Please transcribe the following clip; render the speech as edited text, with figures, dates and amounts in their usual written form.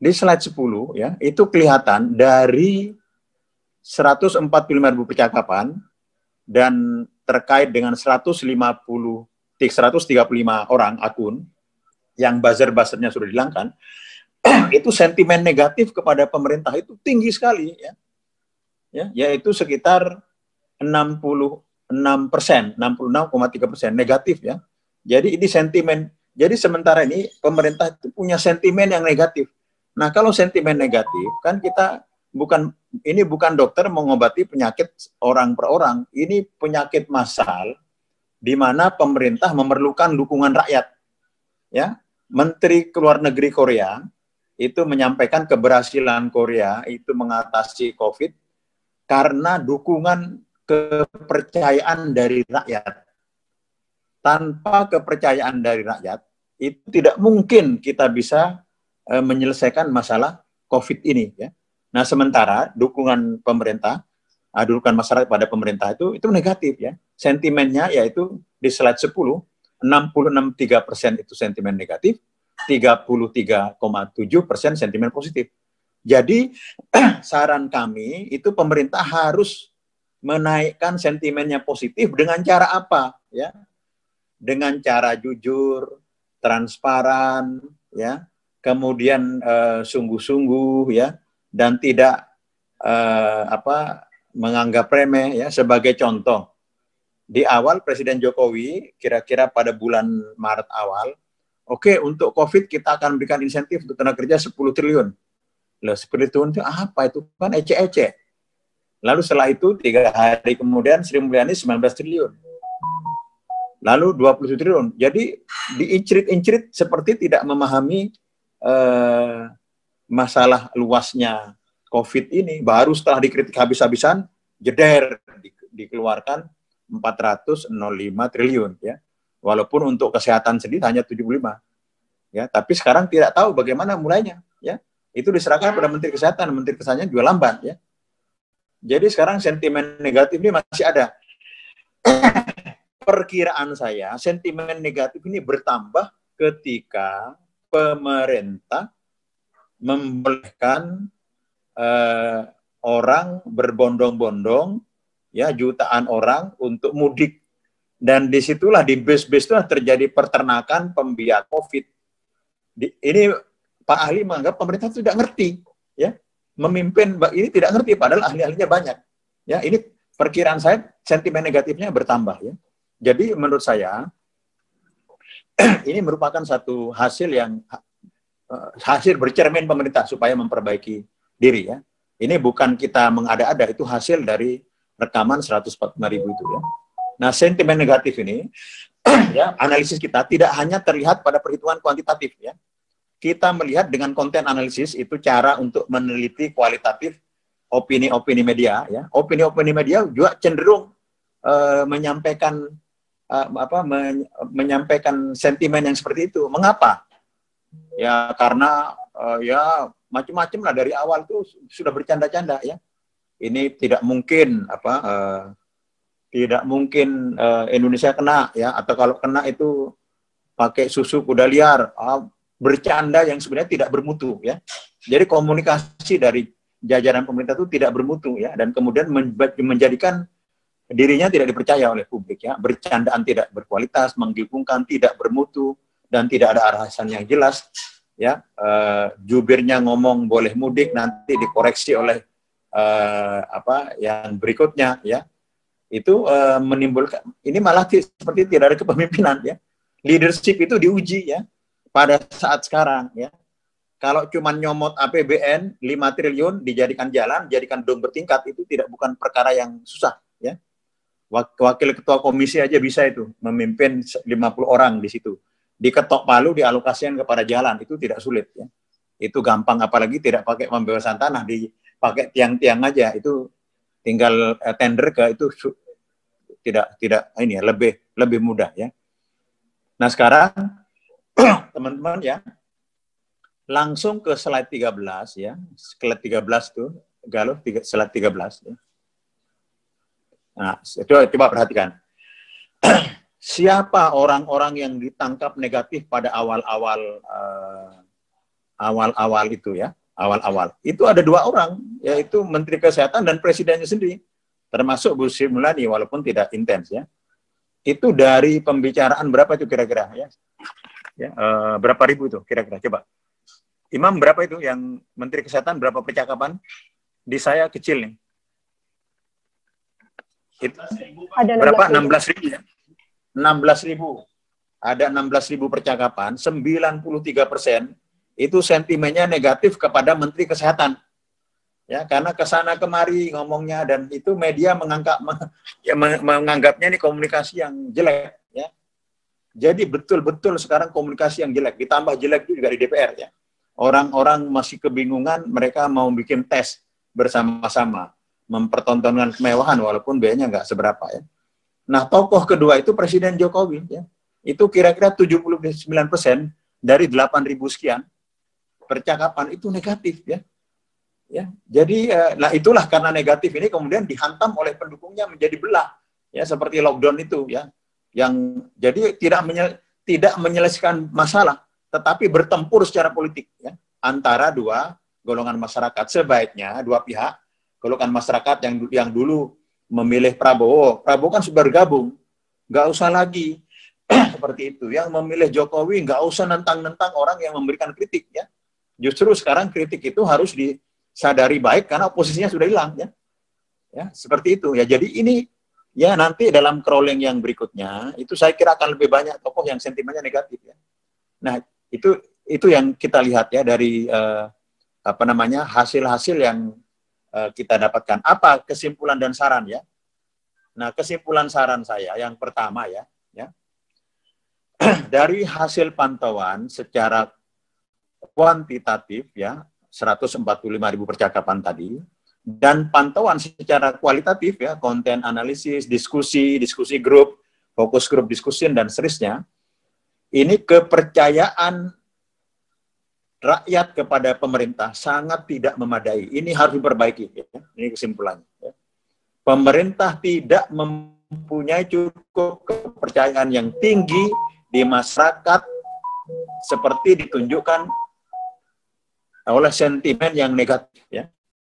di slide 10 ya, itu kelihatan dari 145.000 percakapan dan terkait dengan 135 orang akun yang buzzer-buzzernya sudah dihilangkan, itu sentimen negatif kepada pemerintah itu tinggi sekali ya, yaitu sekitar 66%, 66,3% negatif ya. Jadi ini sentimen. Jadi sementara ini pemerintah itu punya sentimen yang negatif. Nah, kalau sentimen negatif kan kita bukan dokter mengobati penyakit orang per orang. Ini penyakit massal di mana pemerintah memerlukan dukungan rakyat. Ya, Menteri Luar Negeri Korea itu menyampaikan keberhasilan Korea itu mengatasi COVID karena dukungan kepercayaan dari rakyat. Tanpa kepercayaan dari rakyat, itu tidak mungkin kita bisa menyelesaikan masalah COVID ini. Ya. Nah, sementara dukungan pemerintah, dukungan masyarakat pada pemerintah itu negatif. Ya. Sentimennya yaitu di slide 10, 66,3% itu sentimen negatif, 33,7% sentimen positif. Jadi, saran kami itu pemerintah harus menaikkan sentimennya positif dengan cara apa? Ya, dengan cara jujur, transparan, ya, kemudian sungguh-sungguh, ya, dan tidak menganggap remeh, ya. Sebagai contoh, di awal Presiden Jokowi kira-kira pada bulan Maret awal, oke, untuk COVID kita akan berikan insentif untuk tenaga kerja 10 triliun. Loh, 10 triliun itu apa? Itu kan ece-ece. Lalu setelah itu 3 hari kemudian Sri Mulyani 19 triliun. Lalu 20 triliun. Jadi diincrit-incrit seperti tidak memahami masalah luasnya COVID ini. Baru setelah dikritik habis-habisan, jeder dikeluarkan 405 triliun. Ya. Walaupun untuk kesehatan sendiri hanya 75. Ya, tapi sekarang tidak tahu bagaimana mulainya. Ya. Itu diserahkan pada Menteri Kesehatan. Menteri Kesehatannya juga lambat. Ya. Jadi sekarang sentimen negatif ini masih ada. Perkiraan saya, sentimen negatif ini bertambah ketika pemerintah membolehkan orang berbondong-bondong, ya, jutaan orang untuk mudik. Dan disitulah di bis-bis itu terjadi peternakan pembiak COVID. Ini Pak ahli menganggap pemerintah itu tidak ngerti, ya, memimpin ini tidak ngerti, padahal ahli-ahlinya banyak. Ya, ini perkiraan saya sentimen negatifnya bertambah, ya. Jadi menurut saya ini merupakan satu hasil yang hasil bercermin pemerintah supaya memperbaiki diri, ya. Ini bukan kita mengada-ada, itu hasil dari rekaman 145.000 itu, ya. Nah, sentimen negatif ini ya, analisis kita tidak hanya terlihat pada perhitungan kuantitatif, ya. Kita melihat dengan konten analisis itu cara untuk meneliti kualitatif opini-opini media, ya. Opini-opini media juga cenderung menyampaikan menyampaikan sentimen yang seperti itu. Mengapa? Ya karena ya macam-macam lah, dari awal tuh sudah bercanda-canda, ya. Ini tidak mungkin Indonesia kena, ya, atau kalau kena itu pakai susu kuda liar, bercanda yang sebenarnya tidak bermutu, ya. Jadi komunikasi dari jajaran pemerintah itu tidak bermutu, ya, dan kemudian menjadikan dirinya tidak dipercaya oleh publik, ya. Bercandaan tidak berkualitas, menggibungkan, tidak bermutu, dan tidak ada arahan yang jelas, ya. Jubirnya ngomong boleh mudik, nanti dikoreksi oleh yang berikutnya, ya. Itu menimbulkan, ini malah seperti tidak ada kepemimpinan, ya. Leadership itu diuji, ya, pada saat sekarang, ya. Kalau cuma nyomot APBN 5 triliun dijadikan jalan, jadikan dom bertingkat, itu bukan perkara yang susah, ya. Wakil ketua komisi aja bisa itu memimpin 50 orang di situ. Diketok palu, dialokasikan kepada jalan, itu tidak sulit, ya. Itu gampang, apalagi tidak pakai pembebasan tanah, dipakai tiang-tiang aja, itu tinggal tender ke itu tidak ini ya, lebih mudah, ya. Nah, sekarang teman-teman, ya, langsung ke slide 13, ya. Slide 13 tuh, Galuh, slide 13, ya. Nah, coba perhatikan. Siapa orang-orang yang ditangkap negatif pada awal-awal awal-awal itu ya, awal-awal. Itu ada 2 orang, yaitu Menteri Kesehatan dan Presidennya sendiri, termasuk Bu Sri Mulyani, walaupun tidak intens ya. Itu dari pembicaraan berapa itu kira-kira ya? Berapa ribu itu kira-kira? Coba. Imam berapa itu yang Menteri Kesehatan, berapa percakapan? Di saya kecil nih. Itu, ada berapa? 16.000 ya? 16.000. Ada 16.000 percakapan, 93% itu sentimennya negatif kepada Menteri Kesehatan. Ya, karena kesana kemari ngomongnya, dan itu media menganggapnya ini komunikasi yang jelek. Ya. Jadi betul-betul sekarang komunikasi yang jelek, ditambah jelek juga di DPR ya. Orang-orang masih kebingungan, mereka mau bikin tes bersama-sama, mempertontonkan kemewahan walaupun biayanya nggak seberapa ya. Nah, tokoh kedua itu Presiden Jokowi ya. Itu kira-kira 79% dari 8.000 sekian percakapan itu negatif ya. Ya, jadi nah itulah karena negatif ini kemudian dihantam oleh pendukungnya menjadi belah ya, seperti lockdown itu ya. Yang jadi tidak menyelesaikan masalah, tetapi bertempur secara politik ya, antara 2 golongan masyarakat. Sebaiknya 2 pihak, golongan masyarakat yang dulu memilih Prabowo kan sudah bergabung, nggak usah lagi seperti itu. Yang memilih Jokowi nggak usah nentang-nentang orang yang memberikan kritik ya. Justru sekarang kritik itu harus disadari baik karena oposisinya sudah hilang ya. Ya, seperti itu ya. Jadi ini ya, nanti dalam crawling yang berikutnya itu saya kira akan lebih banyak tokoh yang sentimennya negatif ya. Nah, itu yang kita lihat ya dari hasil-hasil yang kita dapatkan. Apa kesimpulan dan saran ya? Nah, kesimpulan saran saya yang pertama ya. Dari hasil pantauan secara kuantitatif ya, 145.000 percakapan tadi, dan pantauan secara kualitatif ya, konten analisis, diskusi grup, fokus grup diskusi dan seterusnya, ini kepercayaan rakyat kepada pemerintah sangat tidak memadai. Ini harus diperbaiki ya. Ini kesimpulannya ya. Pemerintah tidak mempunyai cukup kepercayaan yang tinggi di masyarakat seperti ditunjukkan oleh sentimen yang negatif ya.